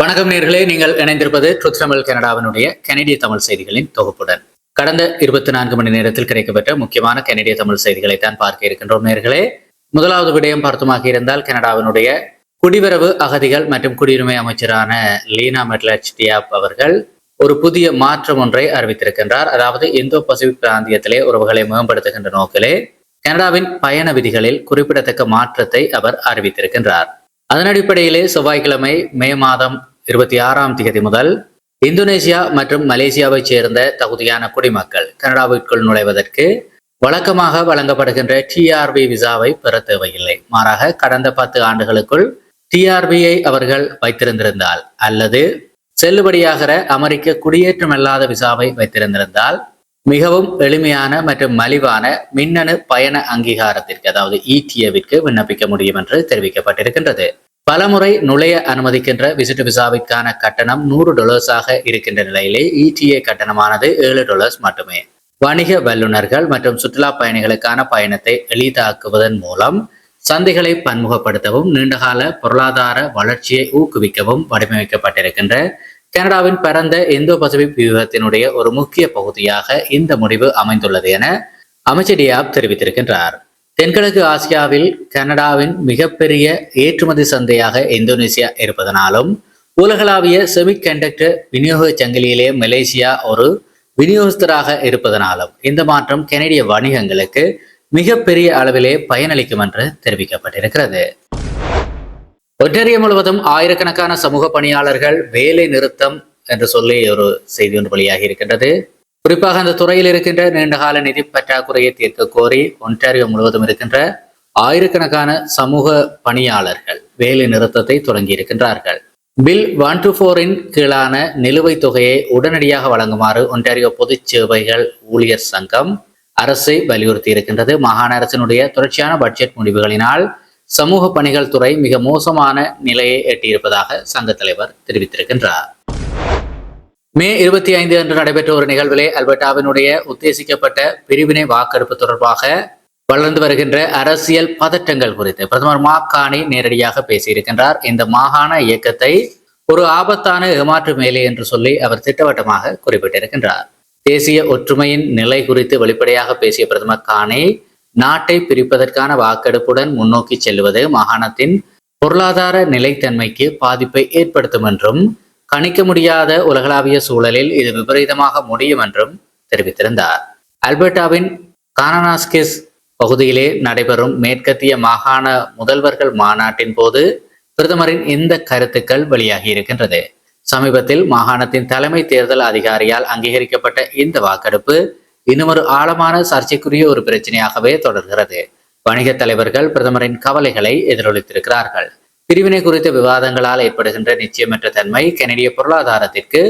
வணக்கம் நேர்களே, நீங்கள் இணைந்திருப்பது ட்ரூத் தமிழ் கனடாவினுடைய கனடிய தமிழ் செய்திகளின் தொகுப்புடன். கடந்த 24 மணி நேரத்தில் கிடைக்கப்பட்ட முக்கியமான கனடிய தமிழ் செய்திகளை தான் பார்க்க இருக்கின்றோம் நேர்களே. முதலாவது விடயம் பார்த்தமாக இருந்தால், கனடாவினுடைய குடிவரவு அகதிகள் மற்றும் குடியுரிமை அமைச்சரான லீனா மெட்லச்-டியாப் அவர்கள் ஒரு புதிய மாற்றம் ஒன்றை அறிவித்திருக்கின்றார். அதாவது இந்தோ பசிபிக் பிராந்தியத்திலே உறவுகளை மேம்படுத்துகின்ற நோக்கிலே கனடாவின் பயண விதிகளில் குறிப்பிடத்தக்க மாற்றத்தை அவர் அறிவித்திருக்கின்றார். அதன் அடிப்படையிலே செவ்வாய்க்கிழமை மே மாதம் 26ஆம் தேதி முதல் இந்தோனேசியா மற்றும் மலேசியாவைச் சேர்ந்த தகுதியான குடிமக்கள் கனடாவிற்குள் நுழைவதற்கு வழக்கமாக வழங்கப்படுகின்ற டிஆர்பி விசாவை பெற தேவையில்லை. மாறாக கடந்த 10 ஆண்டுகளுக்குள் டிஆர்பியை அவர்கள் வைத்திருந்திருந்தால் அல்லது செல்லுபடியாகிற அமெரிக்க குடியேற்றமல்லாத விசாவை வைத்திருந்திருந்தால் மிகவும் எளிமையான மற்றும் மலிவான மின்னணு பயண அங்கீகாரத்திற்கு, அதாவது இடிஏவிற்கு விண்ணப்பிக்க முடியும் என்று தெரிவிக்கப்பட்டிருக்கின்றது. பலமுறை நுழைய அனுமதிக்கின்ற விசிட் விசாவிற்கான கட்டணம் $100 இருக்கின்ற நிலையிலே இடிஏ கட்டணமானது $7 மட்டுமே. வணிக வல்லுநர்கள் மற்றும் சுற்றுலா பயணிகளுக்கான பயணத்தை எளிதாக்குவதன் மூலம் சந்தைகளை பன்முகப்படுத்தவும் நீண்டகால பொருளாதார வளர்ச்சியை ஊக்குவிக்கவும் வடிவமைக்கப்பட்டிருக்கின்ற கனடாவின் பரந்த இந்தோ பசிபிக் வியூகத்தினுடைய ஒரு முக்கிய பகுதியாக இந்த முடிவு அமைந்துள்ளது என அமைச்சர் டியாப் தெரிவித்திருக்கின்றார். தென்கிழக்கு ஆசியாவில் கனடாவின் மிகப்பெரிய ஏற்றுமதி சந்தையாக இந்தோனேசியா இருப்பதனாலும் உலகளாவிய செமிகண்டக்டர் விநியோக சங்கிலியிலே மலேசியா ஒரு விநியோகஸ்தராக இருப்பதனாலும் இந்த மாற்றம் கனடிய வணிகங்களுக்கு மிகப்பெரிய அளவிலே பயனளிக்கும் என்று தெரிவிக்கப்பட்டிருக்கிறது. ஒன்டாரியோ முழுவதும் ஆயிரக்கணக்கான சமூக பணியாளர்கள் வேலை நிறுத்தம் என்று சொல்லி ஒரு செய்தி ஒன்று வெளியாகி இருக்கின்றது. குறிப்பாக அந்த துறையில் இருக்கின்ற நீண்டகால நிதி பற்றாக்குறையை தீர்க்க கோரி ஒன்டாரியோ முழுவதும் இருக்கின்ற ஆயிரக்கணக்கான சமூக பணியாளர்கள் வேலை நிறுத்தத்தை தொடங்கி இருக்கின்றார்கள். பில் 124 கீழான நிலுவைத் தொகையை உடனடியாக வழங்குமாறு ஒன்டாரியோ பொது சேவைகள் ஊழியர் சங்கம் அரசை வலியுறுத்தி இருக்கின்றது. மாகாண அரசினுடைய தொடர்ச்சியான பட்ஜெட் முடிவுகளினால் சமூக பணிகள் துறை மிக மோசமான நிலையை எட்டியிருப்பதாக சங்க தலைவர் தெரிவித்திருக்கின்றார். மே 25 அன்று நடைபெற்ற ஒரு நிகழ்விலே அல்பர்டாவினுடைய உத்தேசிக்கப்பட்ட பிரிவினை வாக்கெடுப்பு தொடர்பாக வளர்ந்து வருகின்ற அரசியல் பதற்றங்கள் குறித்து பிரதமர் மார்க் கார்னி நேரடியாக பேசியிருக்கின்றார். இந்த மாகாண இயக்கத்தை ஒரு ஆபத்தான ஏமாற்று மேலே என்று சொல்லி அவர் திட்டவட்டமாக குறிப்பிட்டிருக்கின்றார். தேசிய ஒற்றுமையின் நிலை குறித்து வெளிப்படையாக பேசிய பிரதமர் கார்னி, நாட்டை பிரிப்பதற்கான வாக்கெடுப்புடன் முன்னோக்கி செல்வது மாகாணத்தின் பொருளாதார நிலைத்தன்மைக்கு பாதிப்பை ஏற்படுத்தும் என்றும் கணிக்க முடியாத உலகளாவிய சூழலில் இது விபரீதமாக முடியும் என்றும் தெரிவித்திருந்தார். அல்பர்டாவின் கானனாஸ்கிஸ் பகுதியிலே நடைபெறும் மேற்கத்திய மாகாண முதல்வர்கள் மாநாட்டின் போது பிரதமரின் இந்த கருத்துக்கள் வெளியாகி இருக்கின்றது. சமீபத்தில் மாகாணத்தின் தலைமை தேர்தல் அதிகாரியால் அங்கீகரிக்கப்பட்ட இந்த வாக்கெடுப்பு இன்னும் ஒரு ஆழமான சர்ச்சைக்குரிய ஒரு பிரச்சனையாகவே தொடர்கிறது. வணிக தலைவர்கள் பிரதமரின் கவலைகளை எதிரொலித்திருக்கிறார்கள். பிரிவினை குறித்த விவாதங்களால் ஏற்படுகின்ற நிச்சயமற்ற தன்மை கனடிய பொருளாதாரத்திற்கு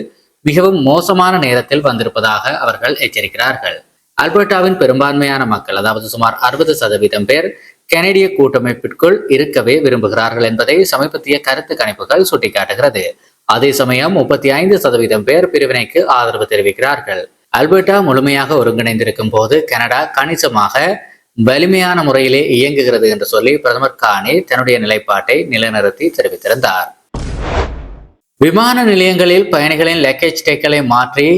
மிகவும் மோசமான நேரத்தில் வந்திருப்பதாக அவர்கள் எச்சரிக்கிறார்கள். அல்பர்டாவின் பெரும்பான்மையான மக்கள், அதாவது சுமார் 60% பேர் கனடிய கூட்டமைப்பிற்குள் இருக்கவே விரும்புகிறார்கள் என்பதை சமீபத்திய கருத்து கணிப்புகள் சுட்டிக்காட்டுகிறது. அதே சமயம் 35% பேர் பிரிவினைக்கு ஆதரவு தெரிவிக்கிறார்கள். அல்பர்டா முழுமையாக ஒருங்கிணைந்திருக்கும் போது கனடா கணிசமாக வலிமையான முறையிலே இயங்குகிறது என்று சொல்லி பிரதமர் கார்னி தன்னுடைய நிலைப்பாட்டை நிலைநிறுத்தி தெரிவித்திருந்தார். விமான நிலையங்களில் பயணிகளின் லக்கேஜ் டேக்களை மாற்றி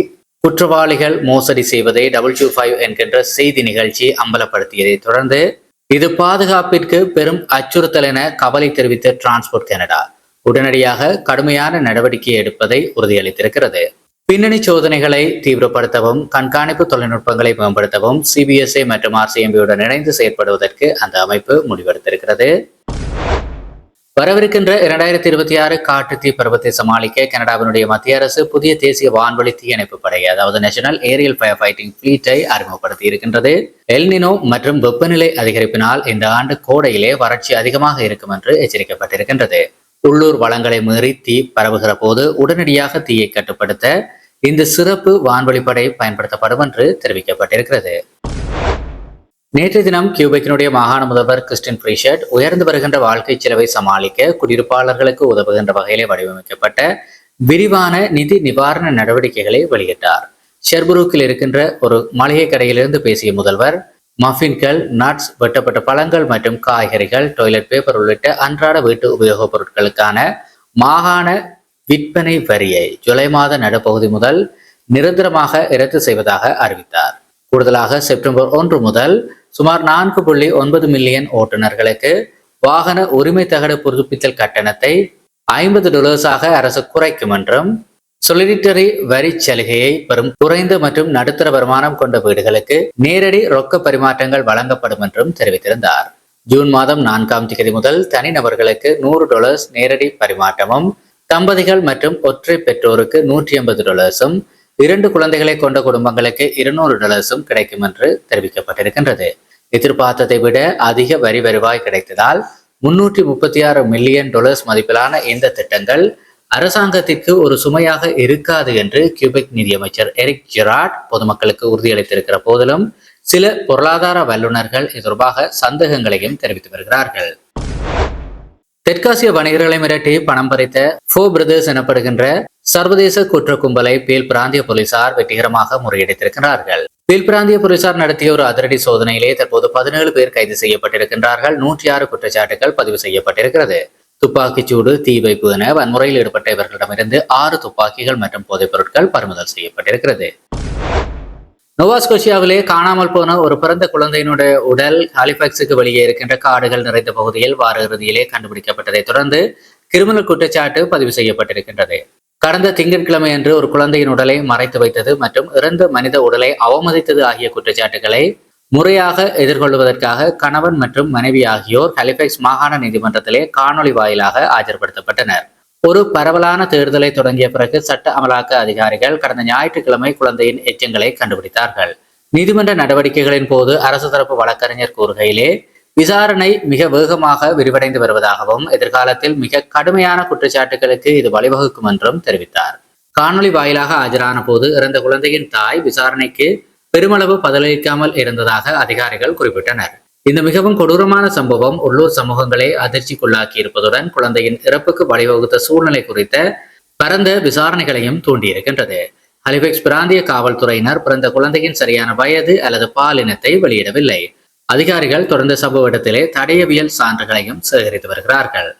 குற்றவாளிகள் மோசடி செய்வதை W5 என்கின்ற செய்தி நிகழ்ச்சி அம்பலப்படுத்தியதை தொடர்ந்து இது பாதுகாப்பிற்கு பெரும் அச்சுறுத்தல் என கவலை தெரிவித்த டிரான்ஸ்போர்ட் கனடா உடனடியாக கடுமையான நடவடிக்கை எடுப்பதை உறுதியளித்திருக்கிறது. பின்னணி சோதனைகளை தீவிரப்படுத்தவும் கண்காணிப்பு தொழில்நுட்பங்களை மேம்படுத்தவும் CBSA மற்றும் RCMPயுடன் இணைந்து செயற்படுவதற்கு அந்த அமைப்பு முடிவெடுத்திருக்கிறது. வரவிருக்கின்ற 2026 காட்டுத்தீ பருவத்தை சமாளிக்க கனடாவினுடைய மத்திய அரசு புதிய தேசிய வான்வழி தீயணைப்பு படை, அதாவது நேஷனல் ஏரியல் ஃபயர் ஃபைட்டிங் ஃபிளீட்டை அறிமுகப்படுத்தி இருக்கின்றது. எல்னினோ மற்றும் வெப்பநிலை அதிகரிப்பினால் இந்த ஆண்டு கோடையிலே வறட்சி அதிகமாக இருக்கும் என்று எச்சரிக்கப்பட்டிருக்கின்றது. உள்ளூர் வளங்களை மீறி தீ பரவுகிற போது உடனடியாக தீயை கட்டுப்படுத்த இந்த சிறப்பு வான்வழிப்படை பயன்படுத்தப்படும் என்று தெரிவிக்கப்பட்டிருக்கிறது. நேற்று தினம் கியூபெக்கினுடைய மாகாண முதல்வர் கிறிஸ்டின் ஃப்ரீஷர்ட் உயர்ந்து வருகின்ற வாழ்க்கை செலவை சமாளிக்க குடியிருப்பாளர்களுக்கு உதவுகின்ற வகையிலே வடிவமைக்கப்பட்ட விரிவான நிதி நிவாரண நடவடிக்கைகளை வெளியிட்டார். ஷெர்புரூக்கில் இருக்கின்ற ஒரு மளிகை கடையிலிருந்து பேசிய முதல்வர், மஃபின்கள், நட்ஸ், வெட்டப்பட்ட பழங்கள் மற்றும் காய்கறிகள், டாய்லெட் பேப்பர் உள்ளிட்ட அன்றாட வீட்டு உபயோகப் பொருட்களுக்கான மாகாண விற்பனை வரியை ஜூலை மாத நடுப்பகுதி முதல் நிரந்தரமாக இரத்து செய்வதாக அறிவித்தார். கூடுதலாக செப்டம்பர் 1 முதல் சுமார் 4.9 மில்லியன் ஓட்டுநர்களுக்கு வாகன உரிமை தகடு புதுப்பித்தல் கட்டணத்தை $50 அரசு குறைக்கும் என்றும், சொலிடிட்டரி வரி சலுகையை பெறும் குறைந்த மற்றும் நடுத்தர வருமானம் கொண்ட வீடுகளுக்கு நேரடி ரொக்க பரிமாற்றங்கள் வழங்கப்படும் என்றும் தெரிவித்திருந்தார். ஜூன் மாதம் 4ஆம் தேதி முதல் தனிநபர்களுக்கு $100 நேரடி பரிமாற்றமும், தம்பதிகள் மற்றும் ஒற்றை பெற்றோருக்கு $180, 2 குழந்தைகளை கொண்ட குடும்பங்களுக்கு $200 கிடைக்கும் என்று தெரிவிக்கப்பட்டிருக்கின்றது. எதிர்பார்த்ததை விட அதிக வரி வருவாய் கிடைத்ததால் $336 மில்லியன் மதிப்பிலான இந்த திட்டங்கள் அரசாங்கத்திற்கு ஒரு சுமையாக இருக்காது என்று கியூபெக் நிதியமைச்சர் எரிக் ஜெரார்ட் பொதுமக்களுக்கு உறுதியளித்திருக்கிற போதிலும் சில பொருளாதார வல்லுநர்கள் இது தொடர்பாக சந்தேகங்களையும் தெரிவித்து வருகிறார்கள். தெற்காசிய வணிகர்களை மிரட்டி பணம் பறித்த ஃபோ பிரதர்ஸ் எனப்படுகின்ற சர்வதேச குற்ற கும்பலை பீல் பிராந்திய போலீசார் வெற்றிகரமாக முறியடித்திருக்கிறார்கள். பீல் பிராந்திய போலீசார் நடத்திய ஒரு அதிரடி சோதனையிலே தற்போது 17 பேர் கைது செய்யப்பட்டிருக்கின்றார்கள். 106 குற்றச்சாட்டுகள் பதிவு செய்யப்பட்டிருக்கிறது. துப்பாக்கிச்சூடு, தீ வைப்பு என வன்முறையில் ஈடுபட்ட இவர்களிடமிருந்து 6 துப்பாக்கிகள் மற்றும் போதைப் பொருட்கள் பறிமுதல் செய்யப்பட்டிருக்கிறது. நோவாஸ்கோஷியாவிலே காணாமல் போன ஒரு பிறந்த குழந்தையினுடைய உடல் ஹாலிபாக்ஸுக்கு வெளியே இருக்கின்ற காடுகள் நிறைந்த பகுதியில் வார இறுதியிலே கண்டுபிடிக்கப்பட்டதை தொடர்ந்து கிரிமினல் குற்றச்சாட்டு பதிவு செய்யப்பட்டிருக்கின்றது. கடந்த திங்கட்கிழமை அன்று ஒரு குழந்தையின் உடலை மறைத்து வைத்தது மற்றும் இறந்த மனித உடலை அவமதித்தது ஆகிய குற்றச்சாட்டுகளை முறையாக எதிர்கொள்வதற்காக கணவன் மற்றும் மனைவி ஆகியோர் ஹாலிபாக்ஸ் மாகாண நீதிமன்றத்திலே காணொலி வாயிலாக ஆஜர்படுத்தப்பட்டனர். ஒரு பரவலான தேடுதலை தொடங்கிய பிறகு சட்ட அமலாக்க அதிகாரிகள் கடந்த ஞாயிற்றுக்கிழமை குழந்தையின் எச்சங்களை கண்டுபிடித்தார்கள். நீதிமன்ற நடவடிக்கைகளின் போது அரசு தரப்பு வழக்கறிஞர் கூறுகையிலே விசாரணை மிக வேகமாக விரிவடைந்து வருவதாகவும் எதிர்காலத்தில் மிக கடுமையான குற்றச்சாட்டுகளுக்கு இது வழிவகுக்கும் என்றும் தெரிவித்தார். காணொலி வாயிலாக ஆஜரான போது இறந்த குழந்தையின் தாய் விசாரணைக்கு பெருமளவு பதிலளிக்காமல் இருந்ததாக அதிகாரிகள் குறிப்பிட்டனர். இந்த மிகவும் கொடூரமான சம்பவம் உள்ளூர் சமூகங்களை அதிர்ச்சிக்குள்ளாக்கி இருப்பதுடன் குழந்தையின் இறப்புக்கு வழிவகுத்த சூழ்நிலை குறித்த பரந்த விசாரணைகளையும் தூண்டியிருக்கின்றது. ஹாலிபாக்ஸ் பிராந்திய காவல்துறையினர் பிறந்த குழந்தையின் சரியான வயது அல்லது பாலினத்தை வெளியிடவில்லை. அதிகாரிகள் தொடர்ந்த சம்பவ இடத்திலே தடயவியல் சான்றுகளையும் சேகரித்து வருகிறார்கள்.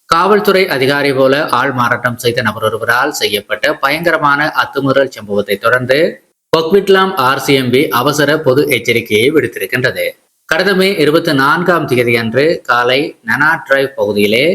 காவல்துறை அதிகாரி போல ஆள் மாறாட்டம் செய்த நபர் ஒருவரால் செய்யப்பட்ட பயங்கரமான அத்துமீறல் சம்பவத்தை தொடர்ந்து பொக்விட்லாம் RCMP அவசர பொது எச்சரிக்கையை விடுத்திருக்கின்றது. கடந்த மே 24ஆம் தேதி அன்று காலை நனா டிரைவ் பகுதியிலே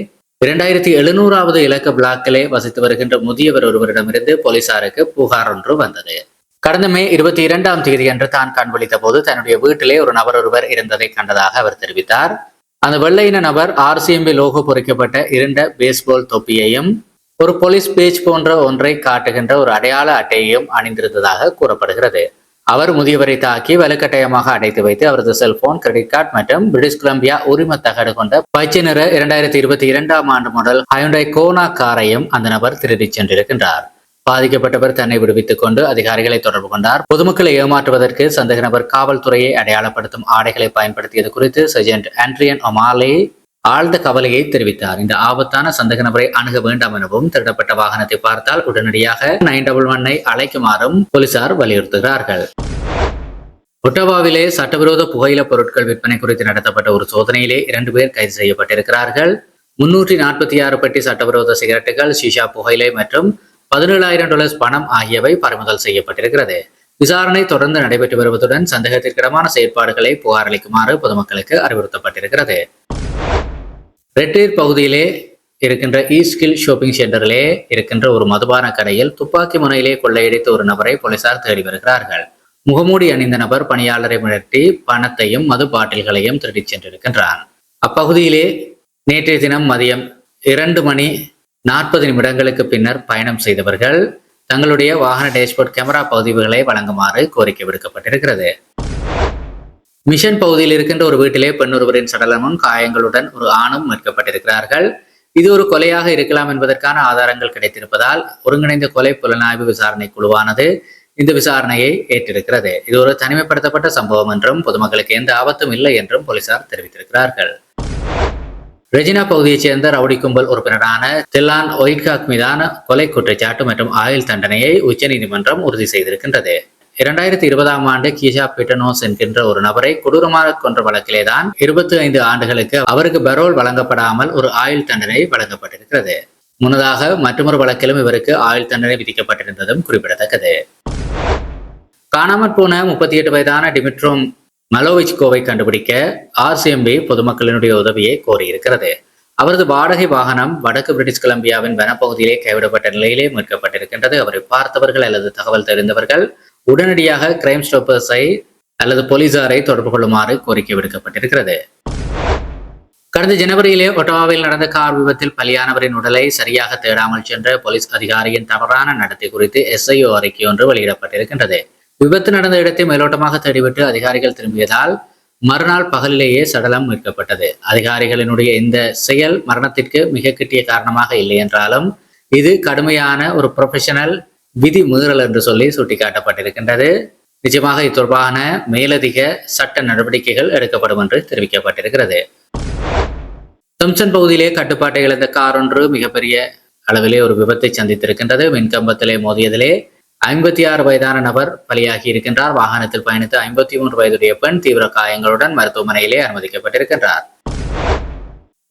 2700வது இலக்க பிளாக்கிலே வசித்து வருகின்ற முதியவர் ஒருவரிடமிருந்து போலீசாருக்கு புகார் ஒன்று வந்தது. கடந்த மே 22ஆம் தேதி அன்று தான் கண்விழித்த போது தன்னுடைய வீட்டிலே ஒரு நபர் ஒருவர் இருந்ததை கண்டதாக அவர் தெரிவித்தார். அந்த வெள்ளையின நபர் RCMP லோகோ பொறிக்கப்பட்ட இருண்ட பேஸ்பால் தொப்பியையும் ஒரு போலீஸ் பேஜ் போன்ற ஒன்றை காட்டுகின்ற ஒரு அடையாள அட்டையையும் அணிந்திருந்ததாக கூறப்படுகிறது. அவர் முதியவரை தாக்கி வலுக்கட்டாயமாக அடைத்து வைத்து அவரது செல்போன், கிரெடிட் கார்டு மற்றும் பிரிட்டிஷ் கொலம்பியா உரிம தகடு கொண்ட பச்சை நிற 2022ஆம் ஆண்டு மாடல் ஹயுண்டாய் கோனா காரையும் அந்த நபர் திருடிச் சென்றிருக்கின்றார். பாதிக்கப்பட்டவர் தன்னை விடுவித்துக் கொண்டு அதிகாரிகளை தொடர்பு கொண்டார். பொதுமக்களை ஏமாற்றுவதற்கு சந்தேக நபர் காவல்துறையை அடையாளப்படுத்தும் ஆடைகளை பயன்படுத்தியது குறித்து சர்ஜென்ட் ஆண்ட்ரியன் ஒமாலே ஆழ்ந்த கவலையை தெரிவித்தார். இந்த ஆபத்தான சந்தேக நபரை அணுக வேண்டாம் எனவும் திருடப்பட்ட வாகனத்தை பார்த்தால் உடனடியாக 911 அழைக்குமாறும் போலீசார் வலியுறுத்துகிறார்கள். ஒட்டவாவிலே சட்டவிரோத புகையில பொருட்கள் விற்பனை குறித்து நடத்தப்பட்ட ஒரு சோதனையிலே 2 பேர் கைது செய்யப்பட்டிருக்கிறார்கள். 346 பெட்டி சட்டவிரோத சிகரெட்டுகள், ஷிஷா புகையிலை மற்றும் $17,000 பணம் ஆகியவை பறிமுதல் செய்யப்பட்டிருக்கிறது. விசாரணை தொடர்ந்து நடைபெற்று வருவதுடன் சந்தேகத்திற்கிடமான செயற்பாடுகளை புகார் அளிக்குமாறு பொதுமக்களுக்கு அறிவுறுத்தப்பட்டிருக்கிறது. ரெட்டீர் பகுதியிலே இருக்கின்ற ஈஸ்ட் ஹில் ஷாப்பிங் சென்டரிலே இருக்கின்ற ஒரு மதுபான கடையில் துப்பாக்கி முனையிலே கொள்ளையடித்த ஒரு நபரை போலீசார் தேடி வருகிறார்கள். முகமூடி அணிந்த நபர் பணியாளரை மிரட்டி பணத்தையும் மது பாட்டில்களையும் திருடிச் சென்றிருக்கின்றான். அப்பகுதியிலே நேற்றைய தினம் மதியம் 2:40 பின்னர் பயணம் செய்தவர்கள் தங்களுடைய வாகன டேஷ்போர்ட் கேமரா பதிவுகளை வழங்குமாறு கோரிக்கை விடுக்கப்பட்டிருக்கிறது. மிஷன் பகுதியில் இருக்கின்ற ஒரு வீட்டிலே பெண் ஒருவரின் சடலமும் காயங்களுடன் ஒரு ஆணும் மீட்கப்பட்டிருக்கிறார்கள். இது ஒரு கொலையாக இருக்கலாம் என்பதற்கான ஆதாரங்கள் கிடைத்திருப்பதால் ஒருங்கிணைந்த கொலை புலனாய்வு விசாரணை குழுவானது இந்த விசாரணையை ஏற்றிருக்கிறது. இது ஒரு தனிமைப்படுத்தப்பட்ட சம்பவம் என்றும் பொதுமக்களுக்கு எந்த ஆபத்தும் இல்லை என்றும் போலீசார் தெரிவித்திருக்கிறார்கள். ரெஜினா பகுதியைச் சேர்ந்த ரவுடி கும்பல் உறுப்பினரான தில்லான் ஒயிட்காக் மீதான கொலை குற்றச்சாட்டு மற்றும் ஆயுள் தண்டனையை உச்சநீதிமன்றம் உறுதி செய்திருக்கின்றது. 2020ஆம் ஆண்டு கீஷா பிட்டனோஸ் என்கின்ற ஒரு நபரை கொடூரமாக கொன்ற வழக்கிலேதான் 25 ஆண்டுகளுக்கு அவருக்கு பரோல் வழங்கப்படாமல் ஒரு ஆயுள் தண்டனை வழங்கப்பட்டிருக்கிறது. முன்னதாக மற்றொரு வழக்கிலும் இவருக்கு ஆயுள் தண்டனை விதிக்கப்பட்டிருந்ததும் குறிப்பிடத்தக்கது. காணாமற் போன 38 வயதான டிமிட்ரோம் மலோவிச்கோவை கண்டுபிடிக்க RCMP பொதுமக்களினுடைய உதவியை கோரியிருக்கிறது. அவரது வாடகை வாகனம் வடக்கு பிரிட்டிஷ் கொலம்பியாவின் வனப்பகுதியிலே கைவிடப்பட்ட நிலையிலே மீட்கப்பட்டிருக்கின்றது. அவரை பார்த்தவர்கள் அல்லது தகவல் தெரிந்தவர்கள் உடனடியாக கிரைம் ஸ்டாப்பர்ஸை அல்லது போலீசாரை தொடர்பு கொள்ளுமாறு கோரிக்கை விடுக்கப்பட்டிருக்கிறது. கடந்த ஜனவரியிலே ஒட்டவாவில் நடந்த கார் விபத்தில் பலியானவரின் உடலை சரியாக தேடாமல் சென்ற போலீஸ் அதிகாரியின் தவறான நடத்தை குறித்து SIO அறிக்கை ஒன்று வெளியிடப்பட்டிருக்கின்றது. விபத்து நடந்த இடத்தை மேலோட்டமாக தேடிவிட்டு அதிகாரிகள் திரும்பியதால் மறுநாள் பகலிலேயே சடலம் மீட்கப்பட்டது. அதிகாரிகளினுடைய இந்த செயல் மரணத்திற்கு மிக கிட்டிய காரணமாக இல்லை என்றாலும் இது கடுமையான ஒரு ப்ரொஃபஷனல் விதி மீறல் என்று சொல்லி சுட்டிக்காட்டப்பட்டிருக்கின்றது. நிஜமாக இது தொடர்பான மேலதிக சட்ட நடவடிக்கைகள் எடுக்கப்படும் என்று தெரிவிக்கப்பட்டிருக்கிறது. தொம்சன் பகுதியிலே கட்டுப்பாட்டை இழந்த கார் ஒன்று மிகப்பெரிய அளவிலே ஒரு விபத்தை சந்தித்திருக்கின்றது. மின்கம்பத்திலே மோதியதிலே 56 வயதான நபர் பலியாகி இருக்கின்றார். வாகனத்தில் பயணித்த 53 வயதுடைய பெண் தீவிர காயங்களுடன் மருத்துவமனையிலே அனுமதிக்கப்பட்டிருக்கின்றார்.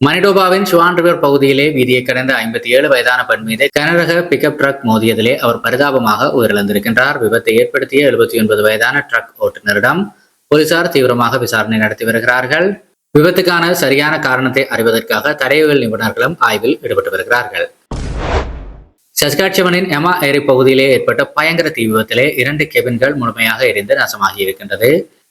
மனிடோபாவின் ஷுவான் ரிவர் பகுதியிலே வீதியை கடந்த 57 வயதான பெண் மீது கனரக பிக்கப் ட்ரக் மோதியதிலே அவர் பரிதாபமாக உயிரிழந்திருக்கின்றார். விபத்தை ஏற்படுத்திய 79 வயதான ட்ரக் ஓட்டுநரிடம் போலீசார் தீவிரமாக விசாரணை நடத்தி வருகிறார்கள். விபத்துக்கான சரியான காரணத்தை அறிவதற்காக தடயவியல் நிபுணர்களும் ஆய்வில் ஈடுபட்டு வருகிறார்கள். சஸ்காட்சவனின் எமா ஏரி பகுதியிலே ஏற்பட்ட பயங்கர தீ விபத்திலே 2 கெபின்கள் முழுமையாக எரிந்து நாசமாகி இருக்கின்றது.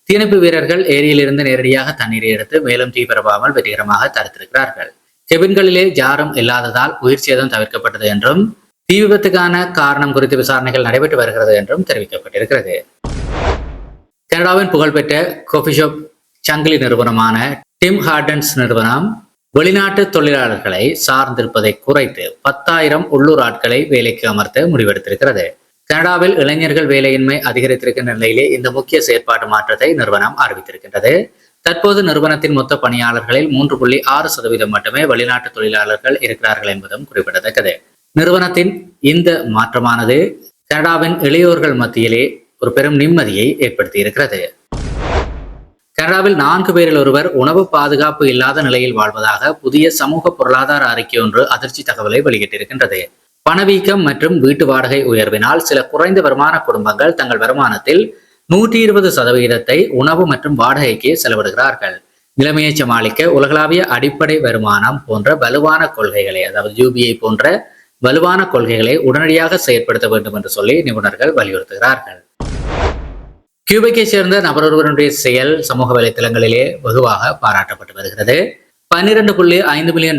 தீயணைப்பு வீரர்கள் ஏரியிலிருந்து நேரடியாக தண்ணீரை எடுத்து மேலும் தீ பரவாமல் வெற்றிகரமாக தடுத்திருக்கிறார்கள். கெபின்களிலே யாரும் இல்லாததால் உயிர் சேதம் தவிர்க்கப்பட்டது என்றும் தீ விபத்துக்கான காரணம் குறித்து விசாரணைகள் நடைபெற்று வருகிறது என்றும் தெரிவிக்கப்பட்டிருக்கிறது. கனடாவின் புகழ்பெற்ற காஃபி ஷாப் சங்கிலி நிறுவனமான டிம் ஹார்டன்ஸ் நிறுவனம் வெளிநாட்டு தொழிலாளர்களை சார்ந்திருப்பதை குறைத்து 10,000 உள்ளூர் ஆட்களை வேலைக்கு அமர்த்த முடிவெடுத்திருக்கிறது. கனடாவில் இளைஞர்கள் வேலையின்மை அதிகரித்திருக்கின்ற நிலையிலே இந்த முக்கிய செயற்பாட்டு மாற்றத்தை நிறுவனம் அறிவித்திருக்கின்றது. தற்போது நிறுவனத்தின் மொத்த பணியாளர்களில் 3.6% மட்டுமே வெளிநாட்டு தொழிலாளர்கள் இருக்கிறார்கள் என்பதும் குறிப்பிடத்தக்கது. நிறுவனத்தின் இந்த மாற்றமானது கனடாவின் இளையோர்கள் மத்தியிலே ஒரு பெரும் நிம்மதியை ஏற்படுத்தி இருக்கிறது. கனடாவில் 4 பேரில் ஒருவர் உணவு பாதுகாப்பு இல்லாத நிலையில் வாழ்வதாக புதிய சமூக பொருளாதார அறிக்கை ஒன்று அதிர்ச்சி தகவலை வெளியிட்டிருக்கின்றது. பணவீக்கம் மற்றும் வீட்டு வாடகை உயர்வினால் சில குறைந்த வருமான குடும்பங்கள் தங்கள் வருமானத்தில் 120% உணவு மற்றும் வாடகைக்கு செலவிடுகிறார்கள். நிலைமையை சமாளிக்க உலகளாவிய அடிப்படை வருமானம் போன்ற வலுவான கொள்கைகளை, அதாவது UBI போன்ற வலுவான கொள்கைகளை உடனடியாக செயற்படுத்த வேண்டும் என்று சொல்லி நிபுணர்கள் வலியுறுத்துகிறார்கள். கியூபெக்கை சேர்ந்த நபர் ஒருவருடைய செயல் சமூக வலைத்தளங்களிலே வெகுவாக பாராட்டப்பட்டு வருகிறது. $12.5 மில்லியன்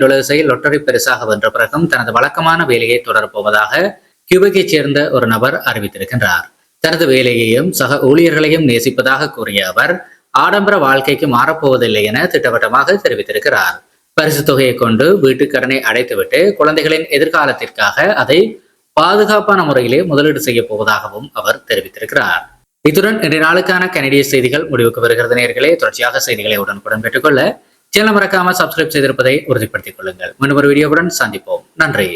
லொட்டரி பரிசாக வென்ற பிறகும் தனது வழக்கமான வேலையை தொடரப்போவதாக கியூபெக்கை சேர்ந்த ஒரு நபர் அறிவித்திருக்கின்றார். தனது வேலையையும் சக ஊழியர்களையும் நேசிப்பதாக கூறிய அவர் ஆடம்பர வாழ்க்கைக்கு மாறப்போவதில்லை என திட்டவட்டமாக தெரிவித்திருக்கிறார். பரிசு தொகையை கொண்டு வீட்டுக்கடனை அடைத்துவிட்டு குழந்தைகளின் எதிர்காலத்திற்காக அதை பாதுகாப்பான முறையிலே முதலீடு செய்ய போவதாகவும் அவர் தெரிவித்திருக்கிறார். இத்துடன் இன்றைய நாளுக்கான கனடிய செய்திகள் முடிவுக்கு வருகிறது. நேயர்களே, தொடர்ச்சியாக செய்திகளை உடனுக்குடன் பெற்றுக்கொள்ள சேனலை மறக்காம சப்ஸ்கிரைப் செய்திருப்பதை உறுதிப்படுத்திக் கொள்ளுங்கள். மீண்டும் ஒரு வீடியோவுடன் சந்திப்போம். நன்றி.